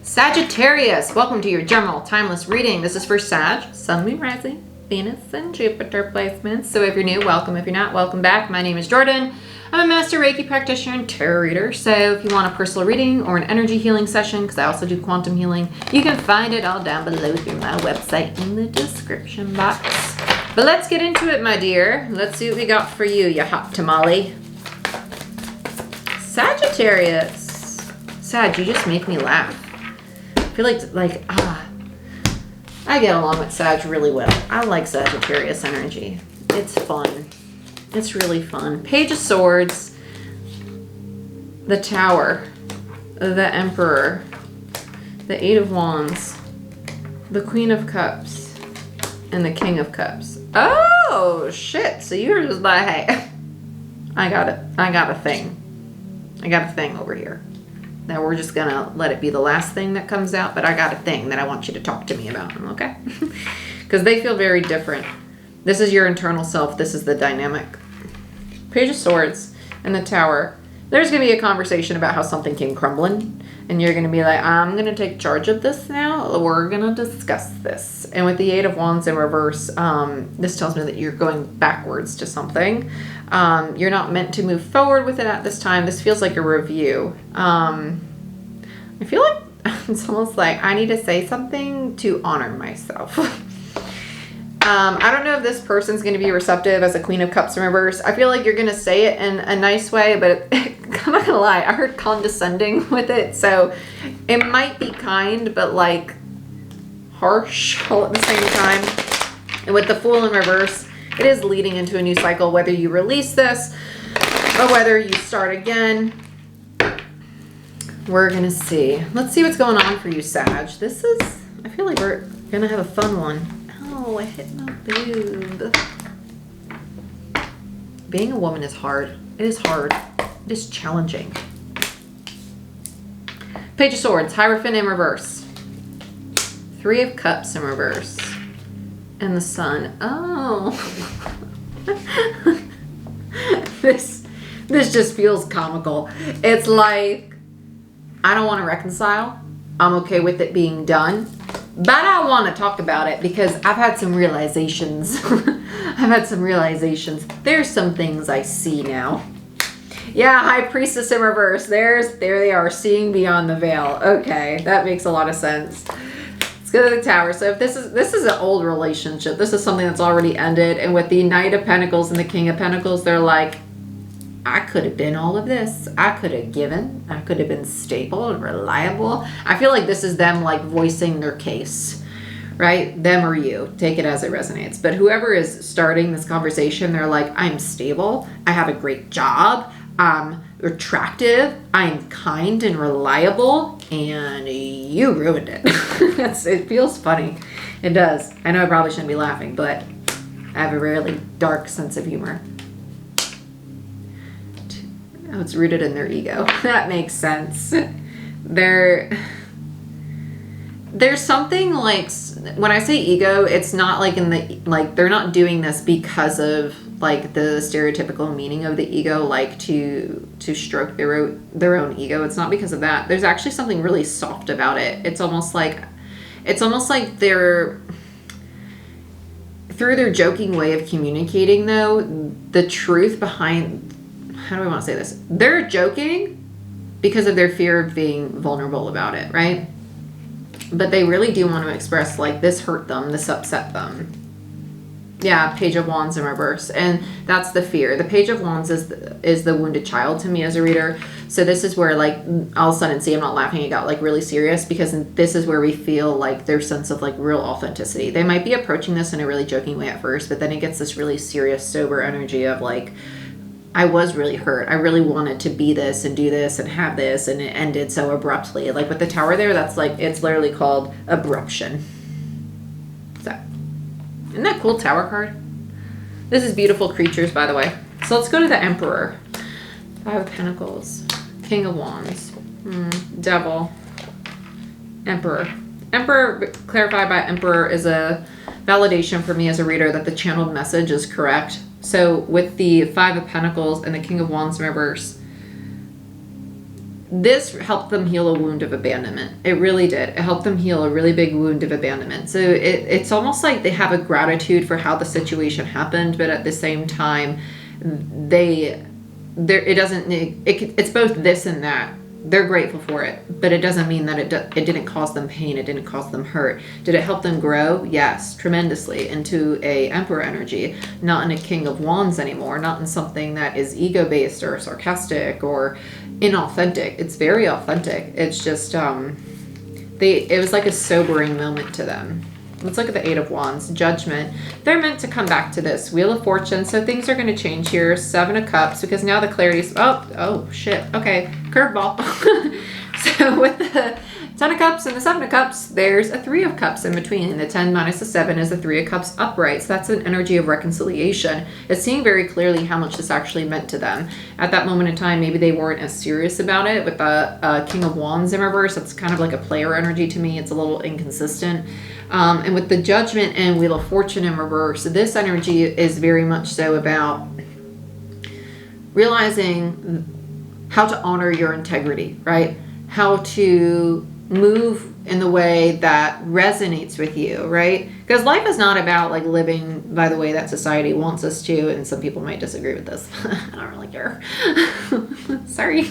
Sagittarius, welcome to your general timeless reading. This is for Sag, Sun, Moon, Rising, Venus, and Jupiter placements. So if you're new, welcome. If you're not, welcome back. My name is Jordyn. I'm a master Reiki practitioner and tarot reader. So if you want a personal reading or an energy healing session, because I also do quantum healing, you can find it all down below through my website in the description box. But let's get into it, my dear. Let's see what we got for you, you hot tamale. Sagittarius. Sag, you just make me laugh. I feel like I get along with Sag really well. I like Sagittarius energy. It's fun. It's really fun. Page of Swords, the Tower, the Emperor, the Eight of Wands, the Queen of Cups, and the King of Cups. Oh, shit. So you're just like, hey, I got it. I got a thing. I got a thing over here. Now we're just going to let it be the last thing that comes out, but I got a thing that I want you to talk to me about, okay? Because they feel very different. This is your internal self. This is the dynamic. Page of Swords and the Tower. There's going to be a conversation about how something came crumbling, and you're going to be like, I'm going to take charge of this now. We're going to discuss this. And with the Eight of Wands in reverse, this tells me that you're going backwards to something. You're not meant to move forward with it at this time. This feels like a review. I feel like it's almost like I need to say something to honor myself. I don't know if this person's going to be receptive as a Queen of Cups in reverse. I feel like you're going to say it in a nice way, but I'm not going to lie. I heard condescending with it. So it might be kind, but like harsh all at the same time. And with the Fool in reverse, it is leading into a new cycle, whether you release this or whether you start again. We're going to see. Let's see what's going on for you, Sag. This is, I feel like we're going to have a fun one. Oh, I hit my boob. Being a woman is hard. It is hard. It is challenging. Page of Swords, Hierophant in reverse. Three of Cups in reverse. And the Sun. Oh. This just feels comical. It's like, I don't want to reconcile. I'm okay with it being done. But I want to talk about it because I've had some realizations. There's some things I see now. Yeah, High Priestess in reverse. There they are, seeing beyond the veil. Okay, that makes a lot of sense. Let's go to the Tower. So if this is an old relationship, this is something that's already ended. And with the Knight of Pentacles and the King of Pentacles, they're like, I could have been all of this. I could have given. I could have been stable and reliable. I feel like this is them like voicing their case, right? Them or you. Take it as it resonates. But whoever is starting this conversation, they're like, I'm stable. I have a great job. I'm attractive. I'm kind and reliable. And you ruined it. It feels funny. It does. I know I probably shouldn't be laughing, but I have a really dark sense of humor. Oh, it's rooted in their ego. That makes sense. There's something like, when I say ego, it's not like they're not doing this because of like the stereotypical meaning of the ego, like to stroke their own ego. It's not because of that. There's actually something really soft about it. It's almost like they're, through their joking way of communicating though, the truth behind, how do I want to say this? They're joking because of their fear of being vulnerable about it, right? But they really do want to express like this hurt them, this upset them. Yeah, Page of Wands in reverse. And that's the fear. The Page of Wands is the wounded child to me as a reader. So this is where like all of a sudden, see, I'm not laughing, it got like really serious, because this is where we feel like their sense of like real authenticity. They might be approaching this in a really joking way at first, but then it gets this really serious, sober energy of like, I was really hurt. I really wanted to be this and do this and have this, and it ended so abruptly. Like with the Tower there, that's like, it's literally called abruption. So, isn't that cool Tower card? This is beautiful creatures, by the way. So let's go to the Emperor. Five of Pentacles. King of Wands. Devil. Emperor. Emperor, clarified by Emperor, is a validation for me as a reader that the channeled message is correct. So with the Five of Pentacles and the King of Wands in reverse, this helped them heal a wound of abandonment. It really did. It helped them heal a really big wound of abandonment. So it's almost like they have a gratitude for how the situation happened, but at the same time, it's both this and that. They're grateful for it, but it doesn't mean that it didn't cause them pain. It didn't cause them hurt. Did it help them grow? Yes, tremendously, into a Emperor energy, not in a King of Wands anymore, not in something that is ego-based or sarcastic or inauthentic. It's very authentic. It's just, it was like a sobering moment to them. Let's look at the Eight of Wands, Judgment. They're meant to come back to this. Wheel of Fortune, so things are going to change here. Seven of Cups, because now the clarity's, oh shit, okay, curveball. So with the Ten of Cups and the Seven of Cups, there's a Three of Cups in between. The 10 minus the 7 is the Three of Cups upright, so that's an energy of reconciliation. It's seeing very clearly how much this actually meant to them. At that moment in time, maybe they weren't as serious about it. With the King of Wands in reverse, it's kind of like a player energy to me. It's a little inconsistent. And with the Judgment and Wheel of Fortune in reverse, this energy is very much so about realizing how to honor your integrity, right? How to move in the way that resonates with you, right? Because life is not about like living by the way that society wants us to, and some people might disagree with this. I don't really care. Sorry.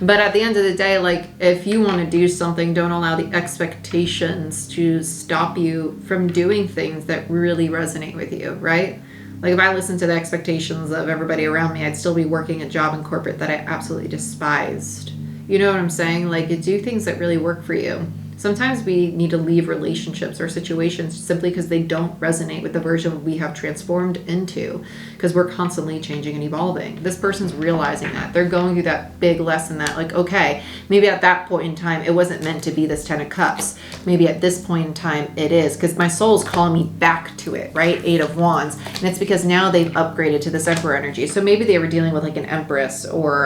But at the end of the day, like, if you want to do something, don't allow the expectations to stop you from doing things that really resonate with you, right? Like, if I listened to the expectations of everybody around me, I'd still be working a job in corporate that I absolutely despised. You know what I'm saying? Like, do things that really work for you. Sometimes we need to leave relationships or situations simply because they don't resonate with the version we have transformed into, because we're constantly changing and evolving. This person's realizing that. They're going through that big lesson that, like, okay, maybe at that point in time, it wasn't meant to be this 10 of Cups. Maybe at this point in time, it is, because my soul's calling me back to it, right? Eight of Wands. And it's because now they've upgraded to this Emperor energy. So maybe they were dealing with like an Empress or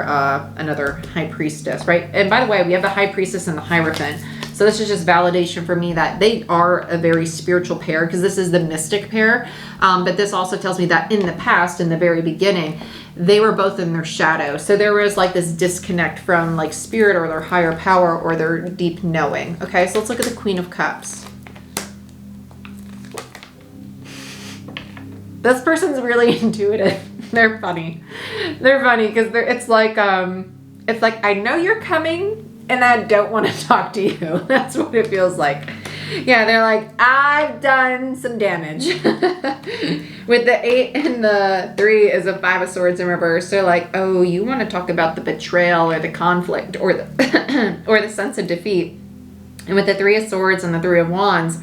another High Priestess, right? And by the way, we have the High Priestess and the Hierophant. So this is just validation for me that they are a very spiritual pair, because this is the mystic pair. But this also tells me that in the past, in the very beginning, they were both in their shadow. So there was like this disconnect from like spirit or their higher power or their deep knowing. Okay, so let's look at the Queen of Cups. This person's really intuitive. They're funny. They're funny because it's like I know you're coming, and I don't want to talk to you. That's what it feels like. Yeah, they're like, I've done some damage. With the 8 and the 3 is a 5 of Swords in reverse. They're like, oh, you want to talk about the betrayal or the conflict or the or the sense of defeat. And with the 3 of Swords and the 3 of Wands,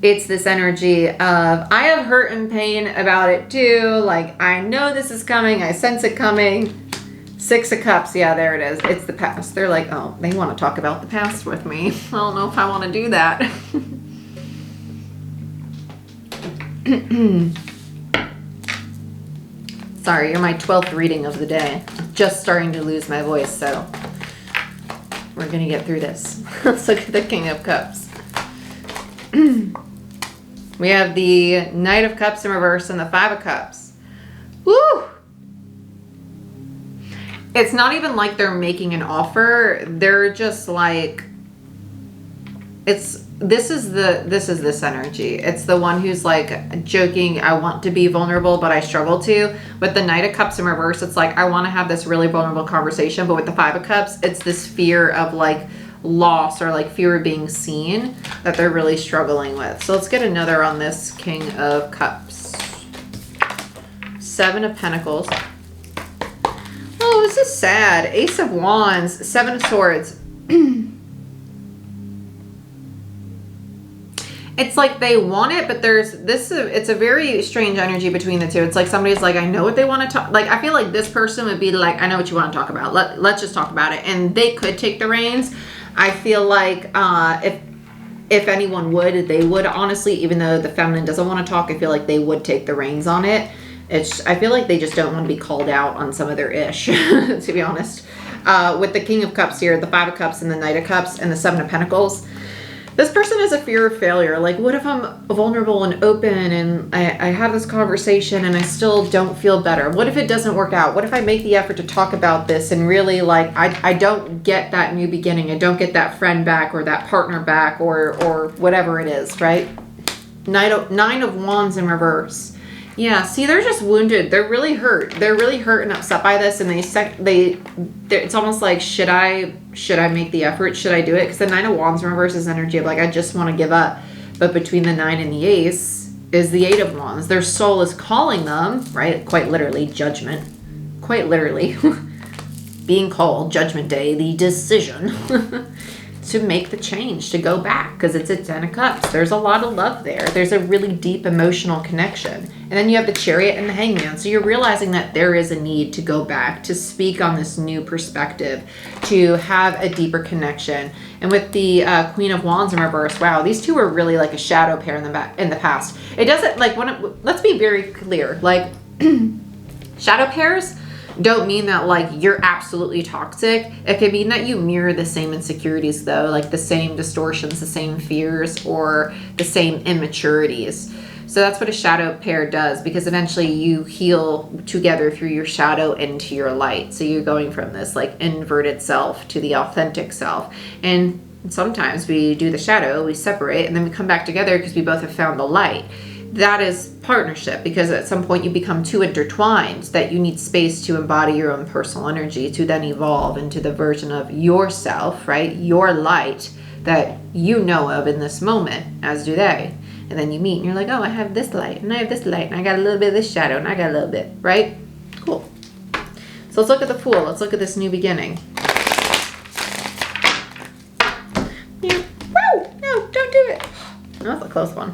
it's this energy of, I have hurt and pain about it too. Like, I know this is coming. I sense it coming. 6 of Cups, yeah, there it is. It's the past. They're like, oh, they want to talk about the past with me. I don't know if I want to do that. Sorry, you're my 12th reading of the day. Just starting to lose my voice, so we're going to get through this. Let's look at the King of Cups. We have the Knight of Cups in reverse and the 5 of Cups. Woo! It's not even like they're making an offer. They're just like, this is this energy. It's the one who's like joking, I want to be vulnerable, but I struggle to. With the Knight of Cups in reverse, it's like, I want to have this really vulnerable conversation. But with the 5 of Cups, it's this fear of like loss or like fear of being seen that they're really struggling with. So let's get another on this King of Cups. 7 of Pentacles. Oh, this is sad. Ace of Wands, 7 of Swords. It's like they want it, but there's this, it's a very strange energy between the two. It's like somebody's like, I know what they want to talk. Like, I feel like this person would be like, I know what you want to talk about. Let's just talk about it. And they could take the reins. I feel like if anyone would, they would, honestly, even though the feminine doesn't want to talk, I feel like they would take the reins on it. I feel like they just don't want to be called out on some of their ish, to be honest. With the King of Cups here, the 5 of Cups and the Knight of Cups and the 7 of Pentacles, This person has a fear of failure. Like, what if I'm vulnerable and open and I have this conversation and I still don't feel better? What if it doesn't work out? What if I make the effort to talk about this and really, like, I don't get that new beginning. I don't get that friend back or that partner back or whatever it is, right? Nine of Wands in reverse. Yeah, see, they're just wounded. They're really hurt. They're really hurt and upset by this, and it's almost like, should I make the effort? Should I do it? Because the Nine of Wands in reverse is energy of, like, I just want to give up. But between the 9 and the Ace is the 8 of Wands. Their soul is calling them, right? Quite literally, judgment. Quite literally. Being called, Judgment Day, the decision. To make the change, to go back, because it's a 10 of Cups. There's a lot of love there. There's a really deep emotional connection. And then you have the Chariot and the Hangman. So you're realizing that there is a need to go back, to speak on this new perspective, to have a deeper connection. And with the Queen of Wands in reverse, wow, these two are really like a shadow pair in the past. It doesn't, like, let's be very clear. Like, shadow pairs don't mean that, like, you're absolutely toxic. It could mean that you mirror the same insecurities, though, like the same distortions, the same fears, or the same immaturities. So that's what a shadow pair does, because eventually you heal together through your shadow into your light. So you're going from this, like, inverted self to the authentic self. And sometimes we do the shadow, we separate, and then we come back together because we both have found the light. That is partnership, because at some point you become too intertwined that you need space to embody your own personal energy, to then evolve into the version of yourself, right? Your light that you know of in this moment, as do they. And then you meet and you're like, oh, I have this light and I have this light and I got a little bit of this shadow and I got a little bit, right? Cool. So let's look at the Fool. Let's look at this new beginning. Yeah. Woo! No, don't do it. That's a close one.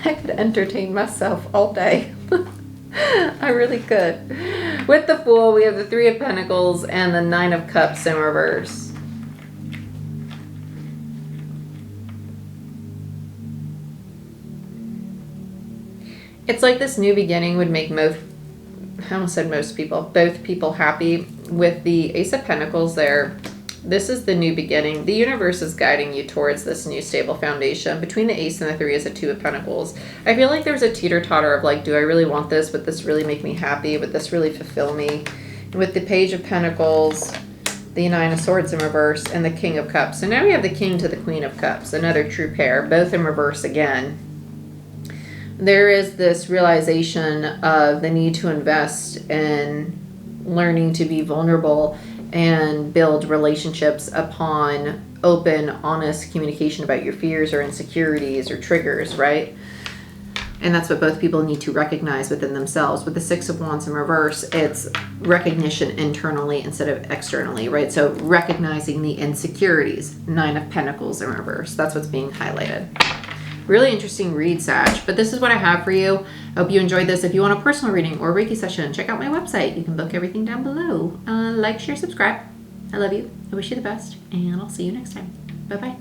I could entertain myself all day. I really could. With the Fool, we have the 3 of Pentacles and the 9 of Cups in reverse. It's like this new beginning would make both people happy. With the Ace of Pentacles there, this is the new beginning. The universe is guiding you towards this new stable foundation. Between the Ace and the 3 is a 2 of Pentacles. I feel like there's a teeter-totter of, like, do I really want this? Would this really make me happy? Would this really fulfill me? And with the Page of Pentacles, the 9 of Swords in reverse, and the King of Cups. So now we have the King to the Queen of Cups, another true pair, both in reverse again. There is this realization of the need to invest in learning to be vulnerable and build relationships upon open, honest communication about your fears or insecurities or triggers, right? And that's what both people need to recognize within themselves. With the 6 of Wands in reverse, it's recognition internally instead of externally, right? So recognizing the insecurities. 9 of Pentacles in reverse. That's what's being highlighted. Really interesting read, Sag. But this is what I have for you. I hope you enjoyed this. If you want a personal reading or Reiki session, check out my website. You can book everything down below. Like, share, subscribe. I love you. I wish you the best. And I'll see you next time. Bye-bye.